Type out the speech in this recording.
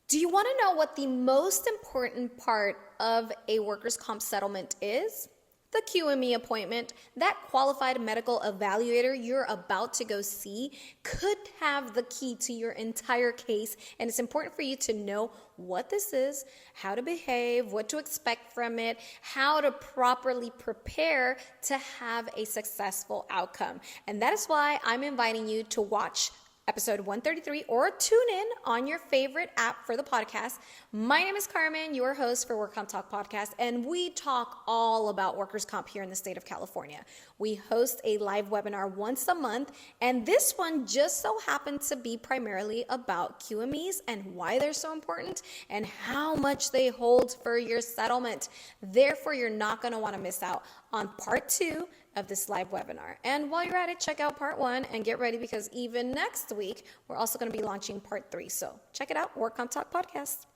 Do you want to know what the most important part of a workers' comp settlement is? The QME appointment. That qualified medical evaluator you're about to go see could have the key to your entire case, and it's important for you to know what this is, how to behave, what to expect from it, how to properly prepare to have a successful outcome. And that is why I'm inviting you to watch episode 133 or tune in on your favorite app for the podcast. My name is Carmen, your host for Work Comp Talk Podcast, and we talk all about workers' comp here in the state of California. We host a live webinar once a month, and this one just so happened to be primarily about QMEs and why they're so important and how much they hold for your settlement. Therefore, you're not going to want to miss out on part 2 of this live webinar. And while you're at it, check out part 1 and get ready, because even next week, we're also going to be launching part 3. So check it out, Work Comp Talk Podcast.